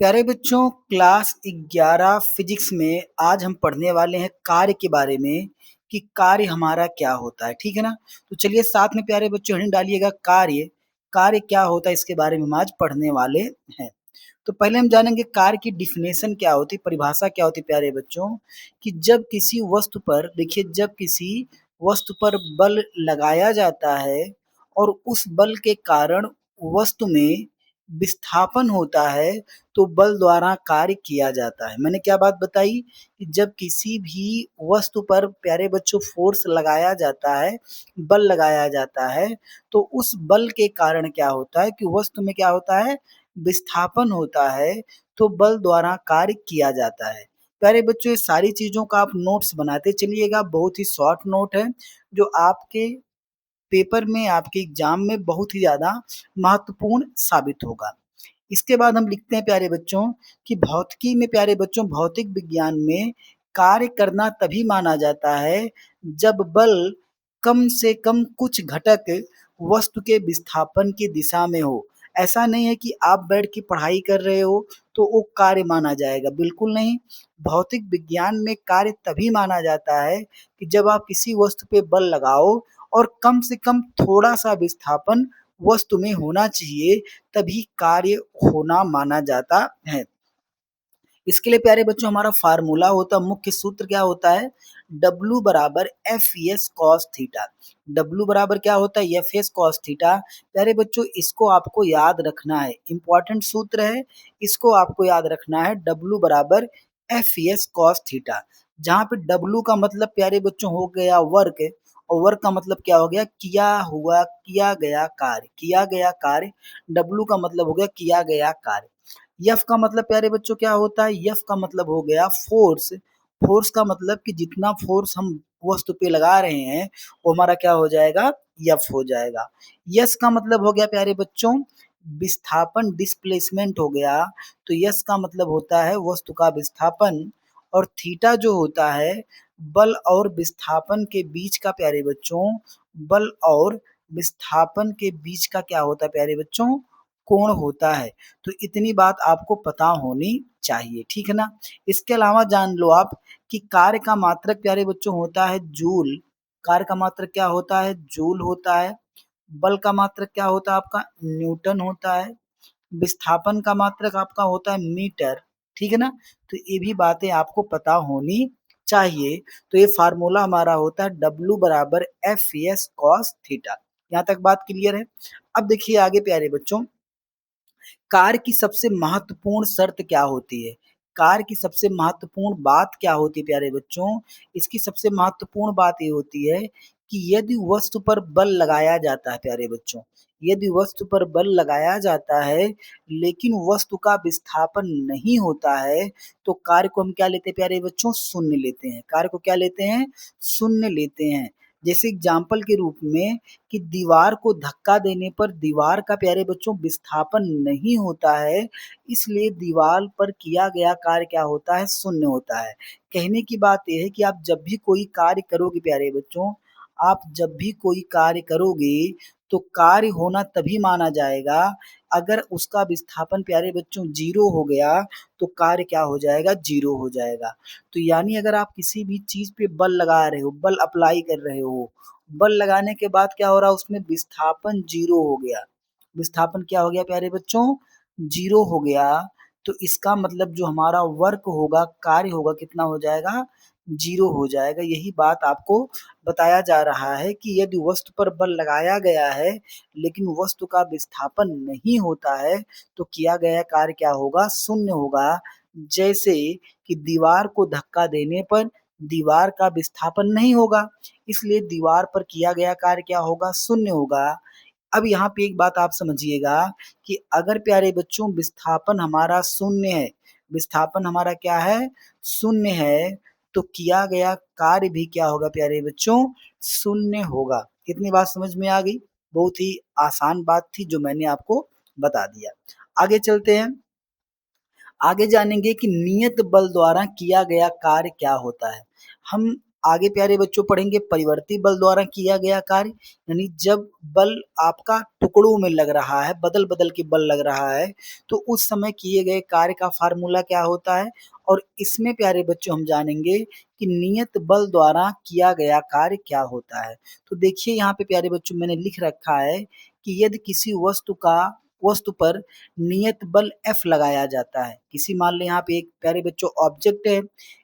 प्यारे बच्चों, class 11 physics में आज हम पढ़ने वाले हैं कार्य के बारे में कि कार्य हमारा क्या होता है। ठीक है ना? तो चलिए साथ में प्यारे बच्चों हेडिंग डालिएगा कार्य। कार्य क्या होता है इसके बारे में हम आज पढ़ने वाले हैं। तो पहले हम जानेंगे कार्य की डिफिनेशन क्या होती है, परिभाषा क्या होती है प्यारे बच्चों। कि जब किसी वस्तु पर देखिए, जब किसी वस्तु पर बल लगाया जाता है और उस बल के कारण वस्तु में विस्थापन होता है तो बल द्वारा कार्य किया जाता है। मैंने क्या बात बताई कि जब किसी भी वस्तु पर प्यारे बच्चों फोर्स लगाया जाता है, बल लगाया जाता है, तो उस बल के कारण क्या होता है कि वस्तु में क्या होता है, विस्थापन होता है, तो बल द्वारा कार्य किया जाता है। प्यारे बच्चों, ये सारी चीजों का आप नोट्स बनाते चलिएगा। बहुत ही शॉर्ट नोट है जो आपके पेपर में, आपके एग्जाम में बहुत ही ज्यादा महत्वपूर्ण साबित होगा। इसके बाद हम लिखते हैं प्यारे बच्चों कि भौतिकी में, प्यारे बच्चों भौतिक विज्ञान में कार्य करना तभी माना जाता है जब बल कम से कम कुछ घटक वस्तु के विस्थापन की दिशा में हो। ऐसा नहीं है कि आप बैठ के पढ़ाई कर रहे हो तो वो कार्य माना जाएगा, बिल्कुल नहीं। भौतिक विज्ञान में कार्य तभी माना जाता है कि जब आप किसी वस्तु पे बल लगाओ और कम से कम थोड़ा सा विस्थापन वस्तु में होना चाहिए, तभी कार्य होना माना जाता है। इसके लिए प्यारे बच्चों हमारा फार्मूला होता, मुख्य सूत्र क्या होता है, W बराबर F S cos theta. W बराबर क्या होता है, एफ एस कॉस थीटा। प्यारे बच्चों इसको आपको याद रखना है, इंपॉर्टेंट सूत्र है, इसको आपको याद रखना है। W बराबर एफ एस कॉस थीटा, जहाँ पे W का मतलब प्यारे बच्चों हो गया वर्क, और वर्क का मतलब क्या हो गया, किया हुआ, किया गया कार्य, किया गया कार्य। W का मतलब हो गया किया गया कार्य। यफ का मतलब प्यारे बच्चों क्या होता है, यफ का मतलब हो गया फोर्स। फोर्स का मतलब कि जितना फोर्स हम वस्तु पे लगा रहे हैं वो हमारा क्या हो जाएगा, यफ हो जाएगा। यस का मतलब हो गया प्यारे बच्चों विस्थापन, डिस्प्लेसमेंट हो गया। तो यस का मतलब होता है वस्तु का विस्थापन। और थीटा जो होता है बल और विस्थापन के बीच का, प्यारे बच्चों बल और विस्थापन के बीच का क्या होता है प्यारे बच्चों, कोण होता है। तो इतनी बात आपको पता होनी चाहिए, ठीक है ना। इसके अलावा जान लो आप कि कार्य का मात्रक प्यारे बच्चों होता है जूल। कार्य का मात्रक क्या होता है, जूल होता है। बल का मात्रक क्या होता है आपका, न्यूटन होता है। विस्थापन का मात्रक आपका होता है मीटर, ठीक है ना। तो ये भी बातें आपको पता होनी चाहिए। तो ये फार्मूला हमारा होता है W बराबर एफ एस कॉस थीटा। यहाँ तक बात क्लियर है। अब देखिए आगे प्यारे बच्चों, कार्य की सबसे महत्वपूर्ण शर्त क्या होती है, कार्य की सबसे महत्वपूर्ण बात क्या होती है प्यारे बच्चों। इसकी सबसे महत्वपूर्ण बात ये होती है कि यदि वस्तु पर बल लगाया जाता है प्यारे बच्चों, यदि वस्तु पर बल लगाया जाता है लेकिन वस्तु का विस्थापन नहीं होता है, तो कार्य को हम क्या लेते हैं प्यारे बच्चों, शून्य लेते हैं। कार्य को क्या लेते हैं, शून्य लेते हैं। जैसे एग्जाम्पल के रूप में कि दीवार को धक्का देने पर दीवार का प्यारे बच्चों विस्थापन नहीं होता है, इसलिए दीवार पर किया गया कार्य क्या होता है, शून्य होता है। कहने की बात यह है कि आप जब भी कोई कार्य करोगे प्यारे बच्चों, आप जब भी कोई कार्य करोगे तो कार्य होना तभी माना जाएगा अगर उसका विस्थापन प्यारे बच्चों जीरो हो गया, तो कार्य क्या हो जाएगा, जीरो हो जाएगा। तो यानी अगर आप किसी भी चीज पे बल लगा रहे हो, बल अप्लाई कर रहे हो, बल लगाने के बाद क्या हो रहा है, उसमें विस्थापन जीरो हो गया। विस्थापन क्या हो गया प्यारे बच्चों, जीरो हो गया। तो इसका मतलब जो हमारा वर्क होगा, कार्य होगा, कितना हो जाएगा, जीरो हो जाएगा। यही बात आपको बताया जा रहा है कि यदि वस्तु पर बल लगाया गया है लेकिन वस्तु का विस्थापन नहीं होता है, तो किया गया कार्य क्या होगा, शून्य होगा। जैसे कि दीवार को धक्का देने पर दीवार का विस्थापन नहीं होगा, इसलिए दीवार पर किया गया कार्य क्या होगा, शून्य होगा। अब यहाँ पे एक बात आप समझिएगा कि अगर प्यारे बच्चों विस्थापन हमारा शून्य है, विस्थापन हमारा क्या है, शून्य है, तो किया गया कार्य भी क्या होगा प्यारे बच्चों, शून्य होगा। कितनी बात समझ में आ गई, बहुत ही आसान बात थी जो मैंने आपको बता दिया। आगे चलते हैं, आगे जानेंगे कि नियत बल द्वारा किया गया कार्य क्या होता है। हम आगे प्यारे बच्चों पढ़ेंगे परिवर्ती बल द्वारा किया गया कार्य, यानी जब बल आपका टुकड़ों में लग रहा है, बदल-बदल के बल लग रहा है, तो उस समय किए गए कार्य का फ़ॉर्मूला क्या होता है? और इसमें प्यारे बच्चों हम जानेंगे कि नियत बल द्वारा किया गया कार्य क्या होता है। तो देखिए यहाँ पे प्यारे बच्चों मैंने लिख रखा है कि यदि किसी वस्तु पर नियत बल F लगाया जाता है, किसी मान लें यहाँ पे एक प्यारे बच्चों ऑब्जेक्ट है,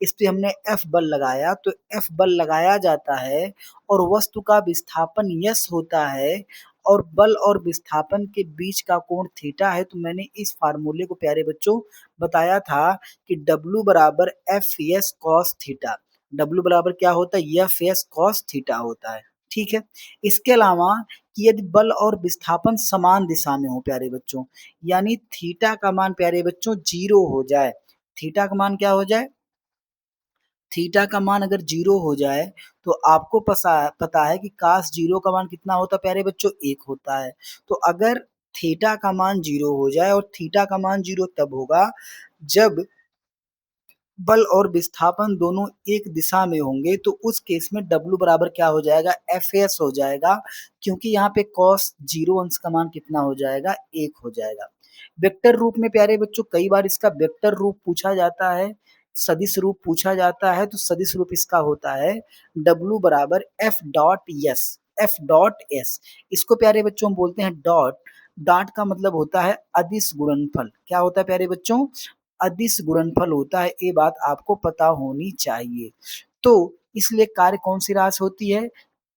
इस पे हमने F बल लगाया, तो F बल लगाया जाता है और वस्तु का विस्थापन यस होता है और बल और विस्थापन के बीच का कोण थीटा है। तो मैंने इस फार्मूले को प्यारे बच्चों बताया था कि W बराबर F S cos theta. W बराबर क्या होता है? एफ एस कॉस थीटा होता है। ठीक है। इसके अलावा कि यदि बल और विस्थापन समान दिशा में हो प्यारे बच्चों, यानी थीटा का मान प्यारे बच्चों 0 हो जाए। थीटा का मान क्या हो जाए? थीटा का मान अगर 0 हो जाए तो आपको पता है कि काश 0 का मान कितना होता है प्यारे बच्चों? 1 होता है। तो अगर थीटा का मान 0 हो जाए, और थीटा का मान 0 तब होगा जब बल और विस्थापन दोनों एक दिशा में होंगे, तो उस केस में W बराबर क्या हो जाएगा? एफ एस हो जाएगा, क्योंकि यहाँ पे कॉस 0 अंश का मान कितना हो जाएगा? 1 हो जाएगा। वेक्टर रूप में प्यारे बच्चों कई बार इसका वेक्टर रूप पूछा जाता है, सदिश रूप पूछा जाता है, तो सदिश रूप इसका होता है W बराबर F dot S. F dot S, इसको प्यारे बच्चों हम बोलते हैं डॉट। डॉट का मतलब होता है अदिश गुणनफल। क्या होता है प्यारे बच्चों? अदिश गुणनफल होता है। ये बात आपको पता होनी चाहिए। तो इसलिए कार्य कौन सी राशि होती है?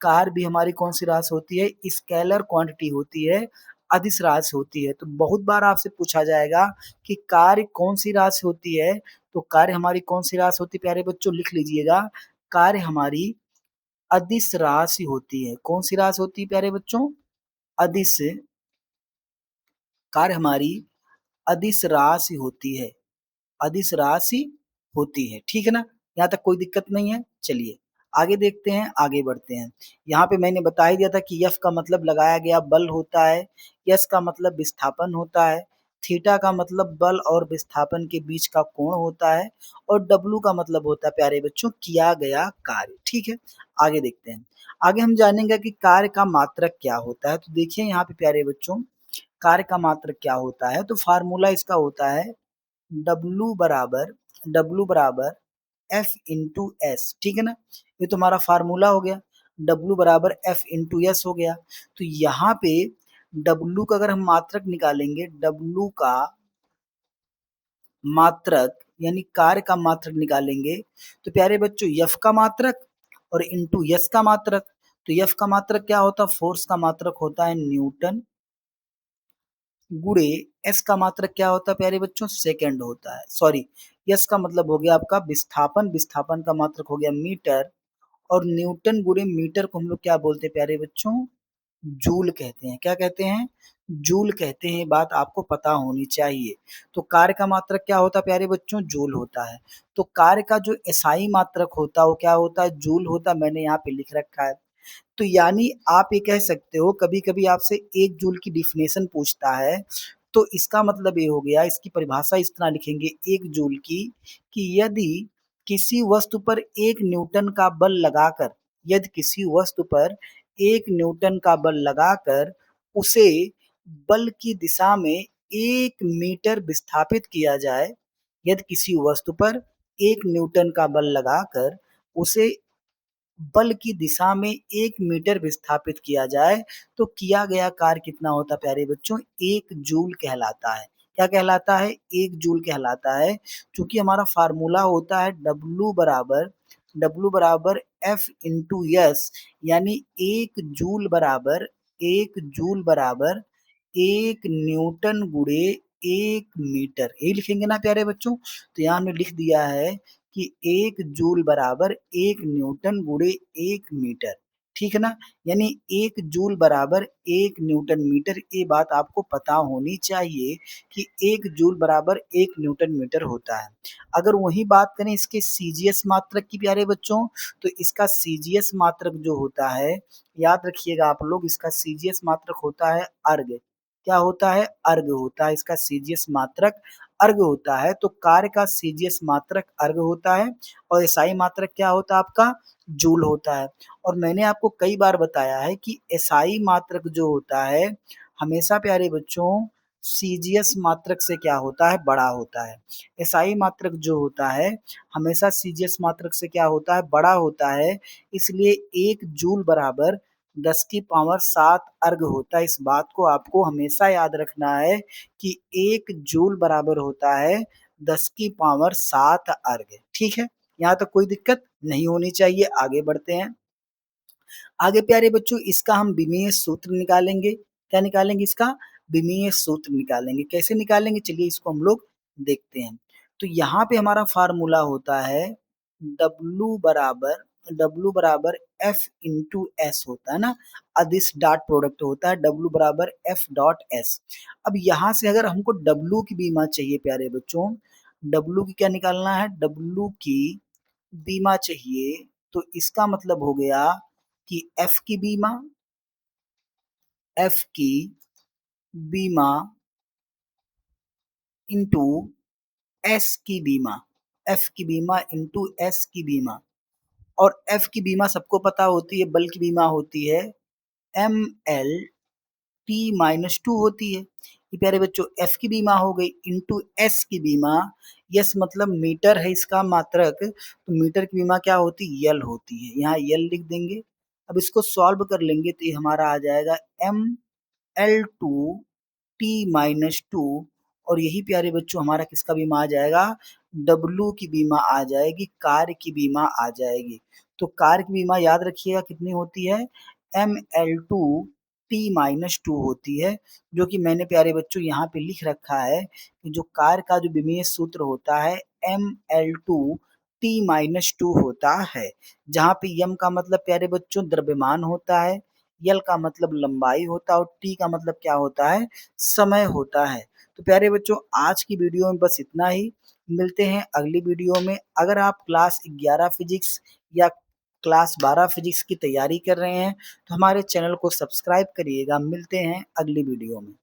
कार्य भी हमारी कौन सी राशि होती है? स्केलर क्वांटिटी होती है, अदिश राशि होती है। तो बहुत बार आपसे पूछा जाएगा कि कार्य कौन सी राशि होती है, तो कार्य हमारी कौन सी राशि होती है प्यारे बच्चों? लिख लीजिएगा, कार्य हमारी अदिश राशि होती है। कौन सी राशि होती है प्यारे बच्चों? अदिश। कार्य हमारी अदिश राशि होती है, अदिश राशि होती है। ठीक है ना? यहाँ तक कोई दिक्कत नहीं है। चलिए आगे देखते हैं, आगे बढ़ते हैं। यहाँ पे मैंने बता ही दिया था कि एफ का मतलब लगाया गया बल होता है, एस का मतलब विस्थापन होता है, थीटा का मतलब बल और विस्थापन के बीच का कोण होता है, और डब्लू का मतलब होता है प्यारे बच्चों किया गया कार्य। ठीक है, आगे देखते हैं। आगे हम जानेंगे कि कार्य का मात्रक क्या होता है। तो देखिए यहाँ पे प्यारे बच्चों कार्य का मात्रक क्या होता है, तो फार्मूला इसका होता है W बराबर एफ इंटू एस। ठीक है ना? ये तो हमारा फार्मूला हो गया। W बराबर एफ इंटू एस हो गया। तो यहाँ पे W का अगर हम मात्रक निकालेंगे, W का मात्रक यानी कार्य का मात्रक निकालेंगे, तो प्यारे बच्चों F का मात्रक और इंटू एस का मात्रक। तो F का मात्रक क्या होता है? फोर्स का मात्रक होता है न्यूटन, गुणे एस का मात्रक क्या होता है प्यारे बच्चों? सेकंड होता है। सॉरी, एस का मतलब हो गया आपका विस्थापन, विस्थापन का मात्रक हो गया मीटर, और न्यूटन गुणे मीटर को हम लोग क्या बोलते हैं प्यारे बच्चों? जूल कहते हैं। क्या कहते हैं? जूल कहते हैं। बात आपको पता होनी चाहिए। तो कार्य का मात्रक क्या होता है प्यारे बच्चों? जूल होता है। तो कार्य का जो एसआई मात्रक होता है वो क्या होता है? जूल होता है। मैंने यहाँ पे लिख रखा है। तो यानी आप ये कह सकते हो, कभी-कभी आपसे 1 जूल की डेफिनेशन पूछता है, तो इसका मतलब ये हो गया, इसकी परिभाषा इस तरह लिखेंगे 1 जूल की, कि किसी वस्तु पर 1 न्यूटन का बल लगाकर यदि किसी वस्तु पर 1 न्यूटन का बल लगाकर उसे बल की दिशा में 1 मीटर विस्थापित किया जाए, यदि किसी वस्तु पर 1 न्यूटन का बल लगाकर उसे बल की दिशा में 1 मीटर विस्थापित किया जाए, तो किया गया कार्य कितना होता है प्यारे बच्चों? 1 जूल कहलाता है। क्या कहलाता है? 1 जूल कहलाता है। चूँकि हमारा फ़ॉर्मूला होता है W बराबर F इंटू एस, यानी 1 जूल बराबर 1 न्यूटन गुणे 1 मीटर। यही लिखेंगे ना प्यारे बच्चों? तो यहाँ हमने लिख दिया है कि 1 जूल बराबर 1 न्यूटन गुणे 1 मीटर। ठीक है ना? यानी 1 जूल बराबर 1 न्यूटन मीटर। ये बात आपको पता होनी चाहिए कि 1 जूल बराबर 1 न्यूटन मीटर होता है। अगर वही बात करें इसके सीजीएस मात्रक की प्यारे बच्चों, तो इसका सीजीएस मात्रक जो होता है, याद रखिएगा आप लोग, इसका सीजीएस मात्रक होता है अर्ग। क्या होता है? अर्ग होता है। इसका सीजीएस मात्रक अर्ग होता है। तो कार्य का सीजीएस मात्रक अर्ग होता है, और एसआई मात्रक क्या होता है आपका? जूल होता है। और मैंने आपको कई बार बताया है कि एसआई मात्रक जो होता है हमेशा प्यारे बच्चों सीजीएस मात्रक से क्या होता है, बड़ा होता है। एसआई मात्रक जो होता है हमेशा सीजीएस मात्रक से क्या होता है, बड़ा होता है। इसलिए 1 जूल बराबर 10 की पावर 7 अर्ग होता है। इस बात को आपको हमेशा याद रखना है कि 1 जूल बराबर होता है 10 की पावर 7 अर्ग। ठीक है, यहाँ तक कोई दिक्कत नहीं होनी चाहिए। आगे बढ़ते हैं। आगे प्यारे बच्चों इसका हम विमेय सूत्र निकालेंगे। क्या निकालेंगे? इसका विमेय सूत्र निकालेंगे। कैसे निकालेंगे? चलिए इसको हम लोग देखते हैं। तो यहाँ पे हमारा फार्मूला होता है W बराबर F इंटू एस होता है ना, अदिश डॉट प्रोडक्ट होता है W बराबर F डॉट एस। अब यहाँ से अगर हमको W की बीमा चाहिए प्यारे बच्चों, W की क्या निकालना है, W की बीमा चाहिए, तो इसका मतलब हो गया कि एफ की बीमा इंटू एस की बीमा, एफ की बीमा इंटू एस की बीमा। और एफ की बीमा सबको पता होती है, बल्क बीमा होती है M L T minus two होती है। ये प्यारे बच्चों एफ की बीमा हो गई इंटू एस की बीमा। यस मतलब मीटर है इसका मात्रक, तो मीटर की बीमा क्या होती है, यल होती है। यहाँ यल लिख देंगे। अब इसको सॉल्व कर लेंगे तो ये हमारा आ जाएगा M L two T minus two. और यही प्यारे बच्चों हमारा किसका बीमा आ जाएगा, डब्लू की बीमा आ जाएगी, कार्य की बीमा आ जाएगी। तो कार्य की बीमा याद रखिएगा कितनी होती है, M L two T minus two होती है। जो कि मैंने प्यारे बच्चों यहाँ पे लिख रखा है कि जो कार्य का जो विमेय सूत्र होता है M L two T minus two होता है। जहाँ पे यम का मतलब प्यारे बच्चों द्रव्यमान होता है, यल का मतलब लंबाई होता है और टी का मतलब क्या होता है, समय होता है। तो प्यारे बच्चों आज की वीडियो में बस इतना ही। मिलते हैं अगली वीडियो में। अगर आप क्लास 11 फिजिक्स या क्लास 12 फिजिक्स की तैयारी कर रहे हैं तो हमारे चैनल को सब्सक्राइब करिएगा। मिलते हैं अगली वीडियो में।